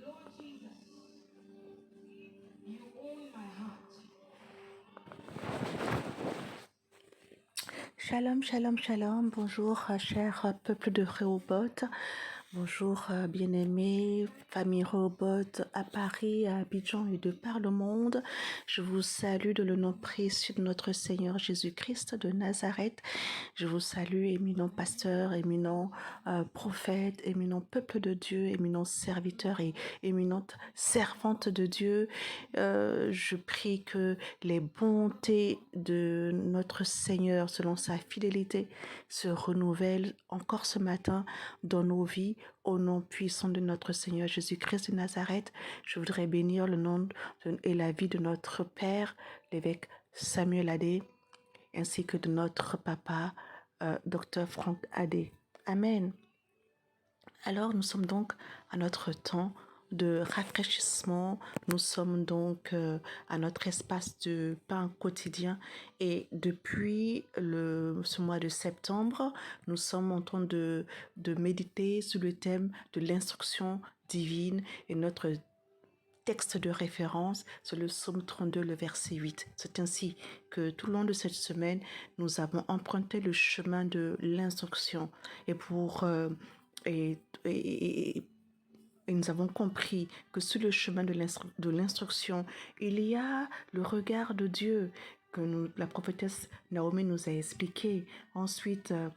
Lord Jesus, you own my heart. Shalom, shalom, shalom. Bonjour, cher peuple de Rehoboth. Bonjour, bien-aimés, famille Rehoboth à Paris, à Abidjan et de par le monde. Je vous salue de le nom précieux de notre Seigneur Jésus-Christ de Nazareth. Je vous salue, éminent pasteur, éminent prophète, éminent peuple de Dieu, éminent serviteur et éminente servante de Dieu. Je prie que les bontés de notre Seigneur, selon sa fidélité, se renouvellent encore ce matin dans nos vies. Au nom puissant de notre Seigneur Jésus-Christ de Nazareth, je voudrais bénir le nom et la vie de notre Père, l'évêque Samuel Adé, ainsi que de notre papa, Dr Franck Adé. Amen. Alors nous sommes donc à notre temps de rafraîchissement, nous sommes donc à notre espace de pain quotidien et depuis ce mois de septembre, nous sommes en train de méditer sur le thème de l'instruction divine et notre texte de référence, c'est le psaume 32, le verset 8. C'est ainsi que tout le long de cette semaine, nous avons emprunté le chemin de l'instruction et et nous avons compris que sur le chemin de l'instruction, il y a le regard de Dieu que la prophétesse Naomi nous a expliqué. Ensuite, le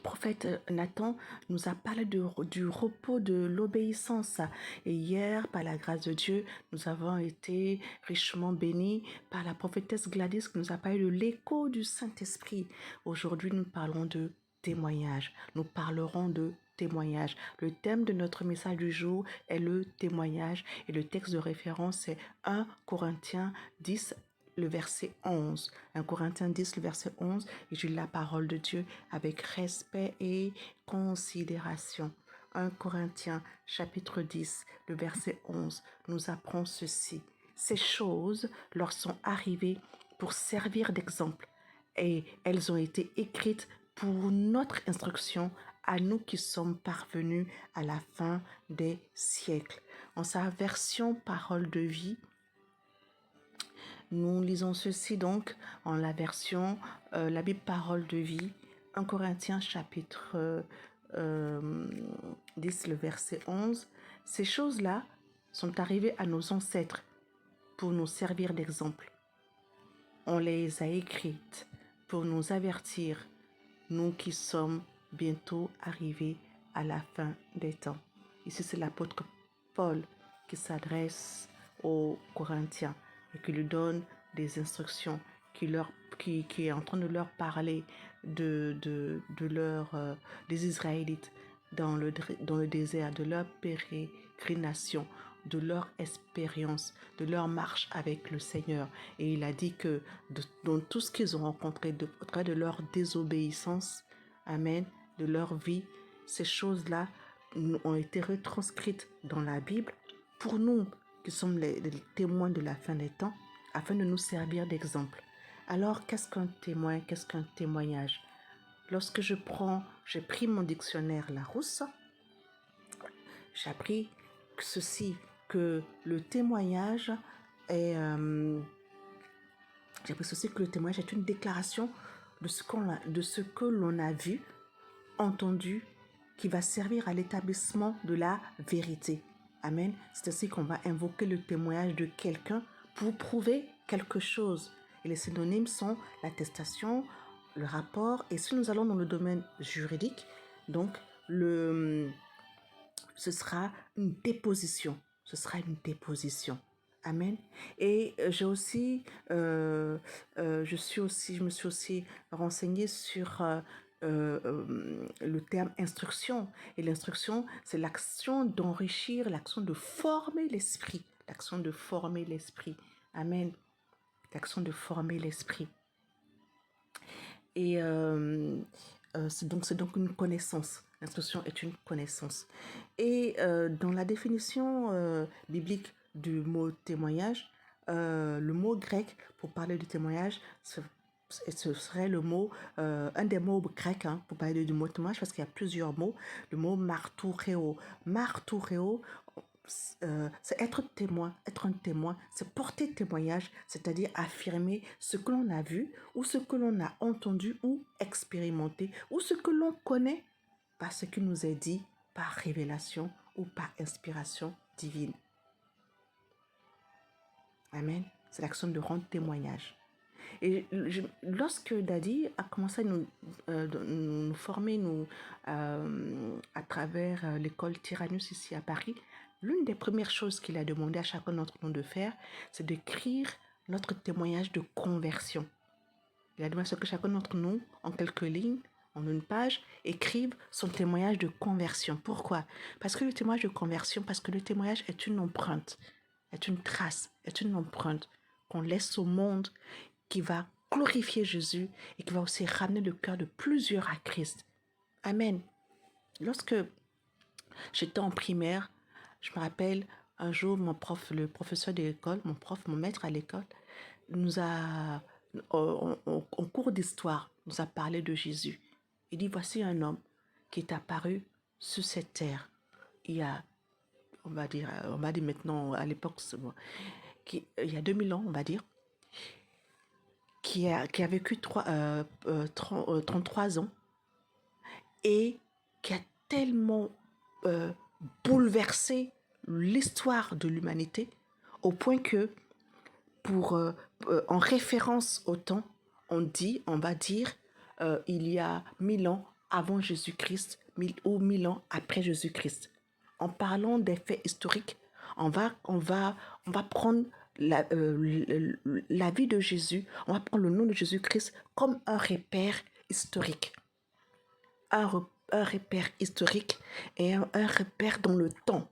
prophète Nathan nous a parlé du repos de l'obéissance. Et hier, par la grâce de Dieu, nous avons été richement bénis par la prophétesse Gladys qui nous a parlé de l'écho du Saint-Esprit. Aujourd'hui, nous parlons de témoignage. Nous parlerons de témoignage. Le thème de notre message du jour est le témoignage et le texte de référence est 1 Corinthiens 10, le verset 11. 1 Corinthiens 10, le verset 11, et je lis la parole de Dieu avec respect et considération. 1 Corinthiens chapitre 10, le verset 11, nous apprend ceci. Ces choses leur sont arrivées pour servir d'exemple et elles ont été écrites pour notre instruction à nous qui sommes parvenus à la fin des siècles. En sa version parole de vie, nous lisons ceci donc en la version la Bible parole de vie, 1 Corinthiens chapitre 10, le verset 11. Ces choses-là sont arrivées à nos ancêtres pour nous servir d'exemple. On les a écrites pour nous avertir, nous qui sommes bientôt arrivés à la fin des temps. Ici, c'est l'apôtre Paul qui s'adresse aux Corinthiens et qui lui donne des instructions, qui est en train de leur parler des Israélites dans le désert, de leur pérégrination, de leur expérience, de leur marche avec le Seigneur. Et il a dit que dans tout ce qu'ils ont rencontré, au travers de leur désobéissance, amen, de leur vie, ces choses-là ont été retranscrites dans la Bible pour nous qui sommes les témoins de la fin des temps, afin de nous servir d'exemple. Alors, qu'est-ce qu'un témoin? Qu'est-ce qu'un témoignage? Lorsque j'ai pris mon dictionnaire Larousse, j'ai appris ceci, que le témoignage est... j'ai appris ceci, que le témoignage est une déclaration de ce que l'on a vu, entendu, qui va servir à l'établissement de la vérité. Amen. C'est ainsi qu'on va invoquer le témoignage de quelqu'un pour prouver quelque chose. Et les synonymes sont l'attestation, le rapport. Et si nous allons dans le domaine juridique, donc ce sera une déposition. Ce sera une déposition. Amen. Et je me suis aussi renseignée sur le terme instruction. Et l'instruction, c'est l'action d'enrichir, l'action de former l'esprit. L'action de former l'esprit. Amen. L'action de former l'esprit. Et c'est donc une connaissance. L'instruction est une connaissance. Et dans la définition biblique du mot témoignage, le mot grec pour parler du témoignage, ce serait le mot, un des mots grecs pour parler du mot témoignage, parce qu'il y a plusieurs mots, le mot martoureo. Martoureo, c'est être témoin. Être un témoin, c'est porter témoignage, c'est-à-dire affirmer ce que l'on a vu ou ce que l'on a entendu ou expérimenté ou ce que l'on connaît par ce qui nous est dit par révélation ou par inspiration divine. Amen. C'est l'action de rendre témoignage. Et lorsque Daddy a commencé à nous former à travers l'école Tyrannus ici à Paris, l'une des premières choses qu'il a demandé à chacun d'entre nous de faire, c'est d'écrire notre témoignage de conversion. Il a demandé à ce que chacun d'entre nous, en quelques lignes, en une page, écrive son témoignage de conversion. Pourquoi? Parce que le témoignage de conversion, parce que le témoignage est une empreinte, est une trace, est une empreinte qu'on laisse au monde qui va glorifier Jésus et qui va aussi ramener le cœur de plusieurs à Christ. Amen. Lorsque j'étais en primaire, je me rappelle un jour, le professeur de l'école, mon maître à l'école, nous a, en cours d'histoire, nous a parlé de Jésus. Il dit, voici un homme qui est apparu sur cette terre. Il y a, on va dire maintenant, à l'époque, il y a 2000 ans, on va dire, qui a vécu 33 ans et qui a tellement bouleversé l'histoire de l'humanité au point que en référence au temps, on va dire il y a 1000 ans avant Jésus-Christ ou 1000 ans après Jésus-Christ. En parlant des faits historiques, on va prendre la vie de Jésus, on va prendre le nom de Jésus-Christ comme un repère historique. Un repère historique et un repère dans le temps.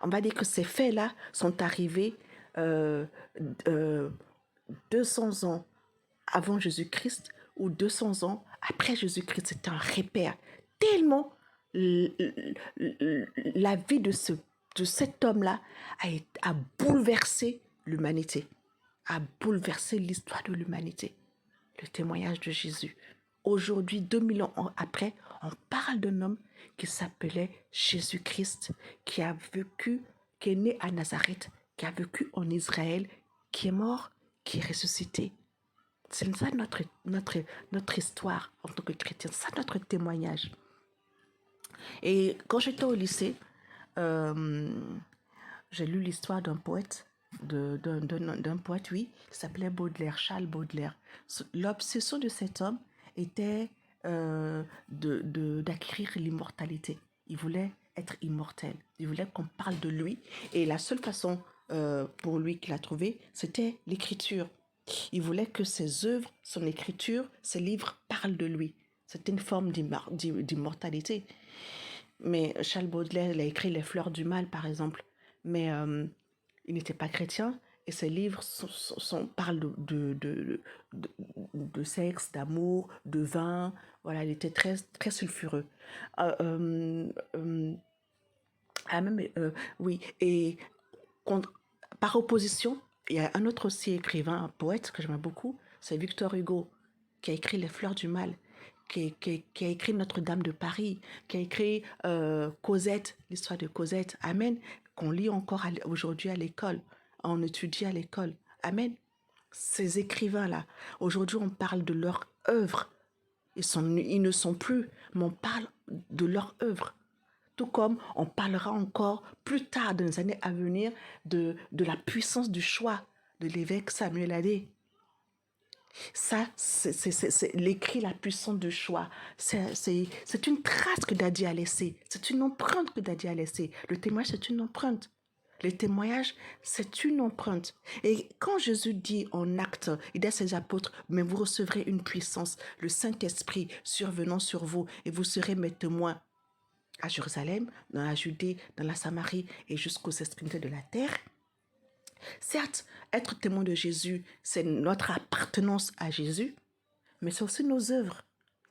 On va dire que ces faits-là sont arrivés 200 ans avant Jésus-Christ ou 200 ans après Jésus-Christ. C'est un repère. Tellement la vie de cet homme-là a bouleversé l'humanité, a bouleversé l'histoire de l'humanité. Le témoignage de Jésus. Aujourd'hui, 2000 ans après, on parle d'un homme qui s'appelait Jésus-Christ, qui a vécu, qui est né à Nazareth, qui a vécu en Israël, qui est mort, qui est ressuscité. C'est ça notre histoire en tant que chrétien, c'est ça notre témoignage. Et quand j'étais au lycée, j'ai lu l'histoire d'un poète, d'un poète, oui, qui s'appelait Baudelaire, Charles Baudelaire. L'obsession de cet homme était d'acquérir l'immortalité. Il voulait être immortel. Il voulait qu'on parle de lui. Et la seule façon pour lui qu'il a trouvé, c'était l'écriture. Il voulait que ses œuvres, son écriture, ses livres parlent de lui. C'était une forme d'immortalité. Mais Charles Baudelaire, il a écrit Les Fleurs du Mal, par exemple. Mais il n'était pas chrétien et ses livres parlent de sexe, d'amour, de vin. Voilà, il était très, très sulfureux. Oui, et par opposition, il y a un autre aussi écrivain, un poète que j'aime beaucoup, c'est Victor Hugo, qui a écrit Les Fleurs du Mal, qui a écrit Notre-Dame de Paris, qui a écrit Cosette, l'histoire de Cosette, Amen, qu'on lit encore aujourd'hui à l'école, on étudie à l'école, Amen. Ces écrivains-là, aujourd'hui on parle de leur œuvre, ils ne sont plus, mais on parle de leur œuvre. Tout comme on parlera encore plus tard, dans les années à venir, de la puissance du choix de l'évêque Samuel Adé. Ça, c'est l'écrit La puissance du choix. C'est une trace que Daddy a laissée. C'est une empreinte que Daddy a laissée. Le témoignage, c'est une empreinte. Le témoignage, c'est une empreinte. Et quand Jésus dit en acte, il dit à ses apôtres, mais vous recevrez une puissance, le Saint-Esprit survenant sur vous, et vous serez mes témoins à Jérusalem, dans la Judée, dans la Samarie et jusqu'aux extrémités de la terre. Certes, être témoin de Jésus, c'est notre appartenance à Jésus, mais c'est aussi nos œuvres.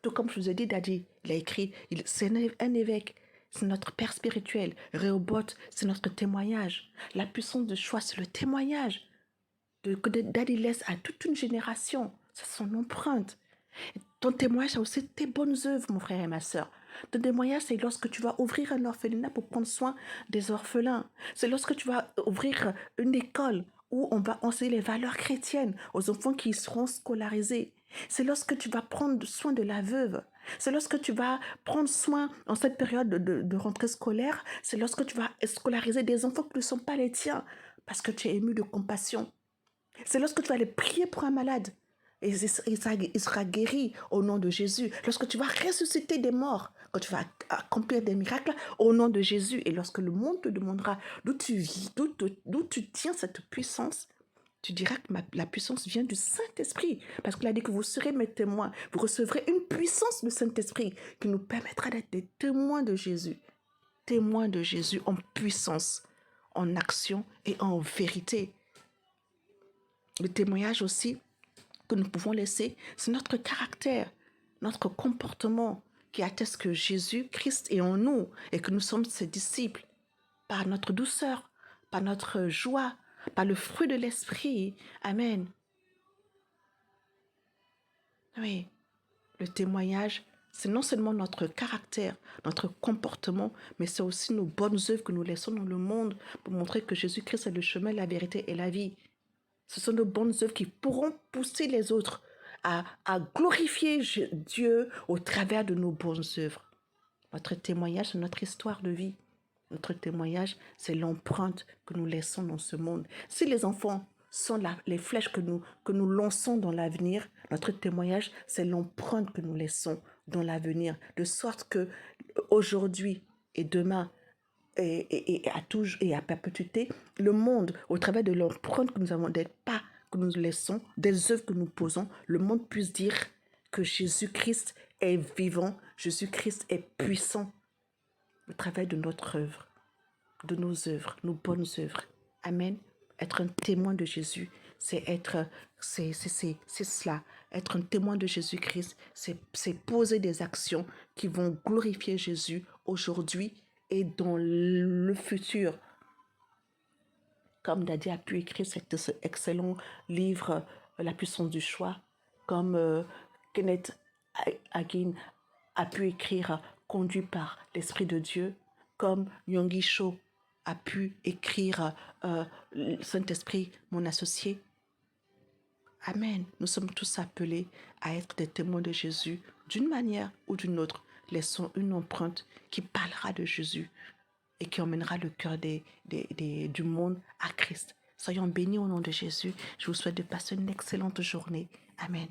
Tout comme je vous ai dit, Daddy, il a écrit, c'est un évêque, c'est notre père spirituel. Rehoboth, c'est notre témoignage. La puissance de choix, c'est le témoignage que Daddy laisse à toute une génération. C'est son empreinte. Ton témoignage, c'est aussi tes bonnes œuvres, mon frère et ma soeur. Ton témoignage, c'est lorsque tu vas ouvrir un orphelinat pour prendre soin des orphelins. C'est lorsque tu vas ouvrir une école où on va enseigner les valeurs chrétiennes aux enfants qui seront scolarisés. C'est lorsque tu vas prendre soin de la veuve. C'est lorsque tu vas prendre soin, en cette période de rentrée scolaire, c'est lorsque tu vas scolariser des enfants qui ne sont pas les tiens, parce que tu es ému de compassion. C'est lorsque tu vas aller prier pour un malade, et il sera guéri au nom de Jésus. Lorsque tu vas ressusciter des morts, quand tu vas accomplir des miracles au nom de Jésus, et lorsque le monde te demandera d'où tu vis, d'où tu tiens cette puissance, tu diras que la puissance vient du Saint-Esprit, parce qu'il a dit que vous serez mes témoins. Vous recevrez une puissance du Saint-Esprit qui nous permettra d'être des témoins de Jésus en puissance, en action et en vérité. Le témoignage aussi que nous pouvons laisser, c'est notre caractère, notre comportement qui atteste que Jésus-Christ est en nous et que nous sommes ses disciples par notre douceur, par notre joie, par le fruit de l'esprit. Amen. Oui, le témoignage, c'est non seulement notre caractère, notre comportement, mais c'est aussi nos bonnes œuvres que nous laissons dans le monde pour montrer que Jésus-Christ est le chemin, la vérité et la vie. Ce sont nos bonnes œuvres qui pourront pousser les autres à glorifier Dieu au travers de nos bonnes œuvres. Notre témoignage, c'est notre histoire de vie. Notre témoignage, c'est l'empreinte que nous laissons dans ce monde. Si les enfants sont les flèches que nous lançons dans l'avenir, notre témoignage, c'est l'empreinte que nous laissons dans l'avenir. De sorte que aujourd'hui et demain, et à perpétuité, le monde, au travers de l'empreinte que nous avons, des pas que nous laissons, des œuvres que nous posons, le monde puisse dire que Jésus-Christ est vivant, Jésus-Christ est puissant au travers de notre œuvre, de nos œuvres, nos bonnes œuvres. Amen. Être un témoin de Jésus, c'est cela. Être un témoin de Jésus-Christ, c'est poser des actions qui vont glorifier Jésus aujourd'hui et dans le futur. Comme Nadia a pu écrire cet excellent livre, La puissance du choix, comme Kenneth Hagin a pu écrire Conduit par l'Esprit de Dieu, comme Yonggi Cho a pu écrire Saint-Esprit, mon associé. Amen. Nous sommes tous appelés à être des témoins de Jésus d'une manière ou d'une autre. Laissons une empreinte qui parlera de Jésus et qui emmènera le cœur du monde à Christ. Soyons bénis au nom de Jésus. Je vous souhaite de passer une excellente journée. Amen.